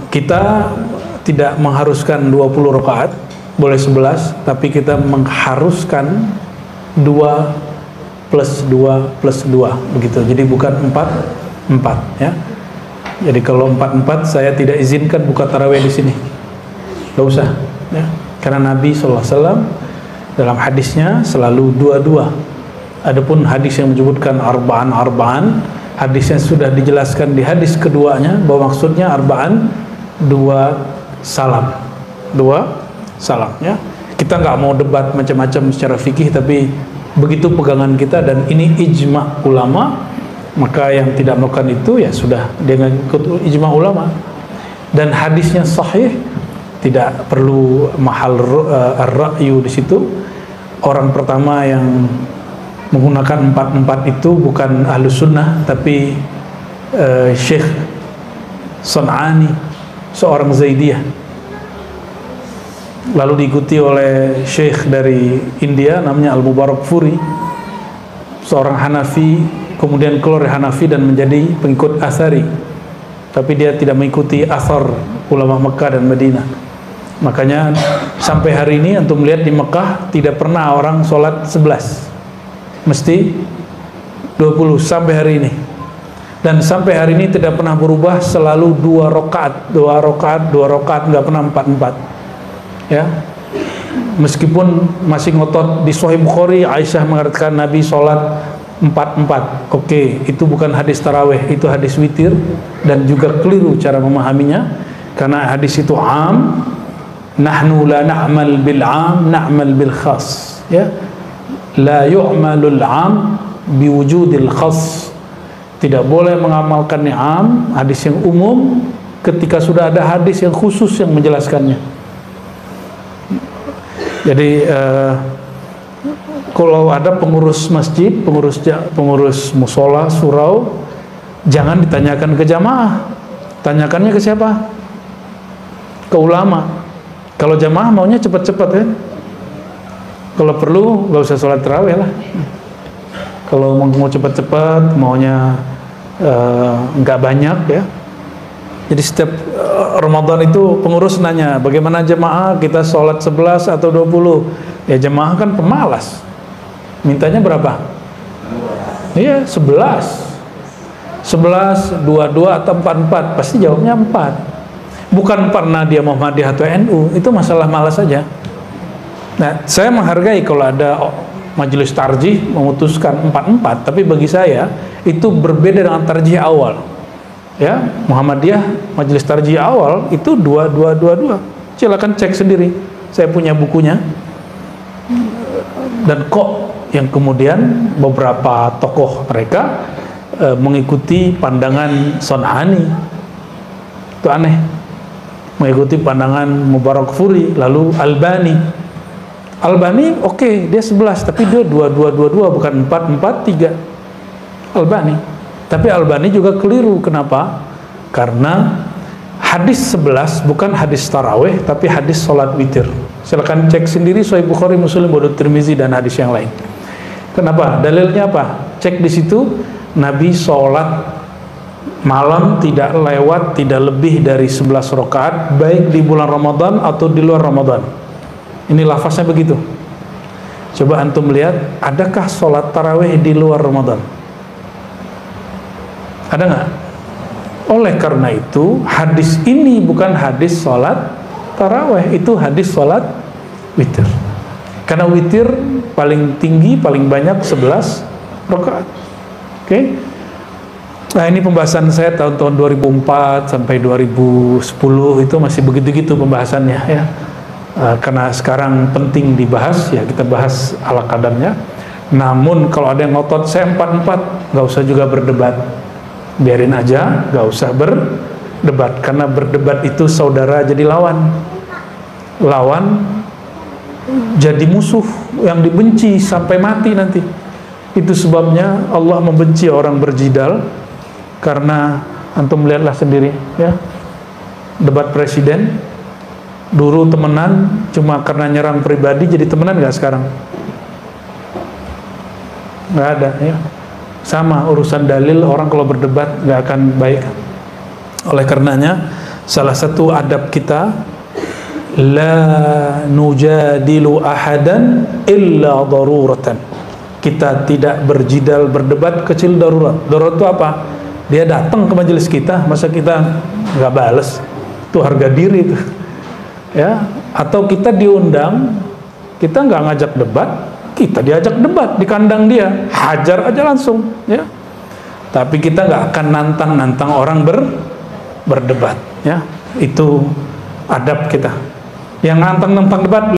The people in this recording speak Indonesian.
Kita tidak mengharuskan 20 rakaat, boleh 11, tapi kita mengharuskan 2 plus 2 plus 2 begitu. Jadi bukan 4 ya. Jadi kalau 4 saya tidak izinkan buka tarawih di sini. Gak usah ya. Karena Nabi SAW dalam hadisnya selalu 2-2. Adapun hadis yang menyebutkan arba'an, hadisnya sudah dijelaskan di hadis keduanya bahwa maksudnya arba'an 2 salam ya. Kita nggak mau debat macam-macam secara fikih, tapi begitu pegangan kita dan ini ijma ulama, maka yang tidak melakukan itu ya sudah dengan ikut ijma ulama. Dan hadisnya sahih, tidak perlu mahal ar-ra'yu di situ. Orang pertama yang menggunakan 4 itu bukan ahlus sunnah, tapi Syekh Son'ani, seorang Zaidiyah. Lalu diikuti oleh Syekh dari India namanya Al-Mubarakfuri, seorang Hanafi, kemudian keluar dari Hanafi dan menjadi pengikut Athari, tapi dia tidak mengikuti athar ulama Mekah dan Madinah. Makanya sampai hari ini antum melihat di Mekah tidak pernah orang sholat 11, mesti 20 sampai hari ini. Dan sampai hari ini tidak pernah berubah, selalu 2 rakaat, nggak pernah 4 ya. Meskipun masih ngotot di Sahih Bukhari, Aisyah mengatakan Nabi sholat 4. Oke, itu bukan hadis tarawih, itu hadis witir, dan juga keliru cara memahaminya, karena hadis itu am. Nahnu la na'mal bil am, na'mal bil khas ya. La yu'malul am biwujudil khas. Tidak boleh mengamalkan am, hadis yang umum, ketika sudah ada hadis yang khusus yang menjelaskannya. Jadi kalau ada pengurus masjid, pengurus musola, surau, jangan ditanyakan ke jamaah, tanyakannya ke siapa? Ke ulama. Kalau jamaah maunya cepat-cepat kan. Kalau perlu nggak usah sholat tarawih lah. Kalau mau cepat-cepat, maunya nggak banyak ya. Jadi setiap Ramadan itu pengurus nanya, bagaimana jemaah kita sholat 11 atau 20? Ya jemaah kan pemalas, mintanya berapa? Iya 11, 22 atau 44, pasti jawabnya 4. Bukan karena dia Muhammadiyah atau NU, itu masalah malas saja. Nah, saya menghargai kalau ada majelis tarjih memutuskan 4, tapi bagi saya itu berbeda dengan tarjih awal. Ya, Muhammadiyah majelis tarjih awal itu 2. Silakan cek sendiri. Saya punya bukunya. Dan kok yang kemudian beberapa tokoh mereka mengikuti pandangan Son'ani. Itu aneh. Mengikuti pandangan Mubarakfuri, lalu Albani oke, dia 11, tapi dia 2 bukan 4 3 Albani. Tapi Albani juga keliru. Kenapa? Karena hadis 11 bukan hadis tarawih, tapi hadis sholat witir. Silakan cek sendiri Sahih Bukhari, Muslim, Tirmizi dan hadis yang lain. Kenapa? Dalilnya apa? Cek di situ, Nabi sholat malam tidak lebih dari 11 rakaat, baik di bulan Ramadan atau di luar Ramadan. Ini lafaznya begitu. Coba antum lihat, adakah sholat tarawih di luar Ramadan? Ada nggak? Oleh karena itu, hadis ini bukan hadis sholat tarawih, itu hadis sholat witir. Karena witir paling tinggi, paling banyak 11 rakaat. Oke? Nah, ini pembahasan saya tahun-tahun 2004 sampai 2010 itu masih begitu-gitu pembahasannya ya. Karena sekarang penting dibahas, ya kita bahas ala kadarnya. Namun kalau ada yang ngotot saya 4, nggak usah juga berdebat, biarin aja, nggak usah berdebat, karena berdebat itu saudara jadi lawan jadi musuh yang dibenci sampai mati nanti. Itu sebabnya Allah membenci orang berjidal. Karena antum lihatlah sendiri ya, debat presiden dulu temenan cuma karena nyerang pribadi, jadi temenan nggak sekarang? Nggak ada ya. Sama urusan dalil, orang kalau berdebat nggak akan baik. Oleh karenanya Salah satu adab kita, la nujadilu ahadan illa daruratan. Kita tidak berjidal, berdebat kecil darurat. Darurat itu apa? Dia datang ke majelis kita, masa kita nggak bales? Itu harga diri itu. Ya, atau kita diundang, kita nggak ngajak debat, kita diajak debat di kandang dia, hajar aja langsung, ya. Tapi kita nggak akan nantang orang berdebat, ya. Itu adab kita. Yang nantang debat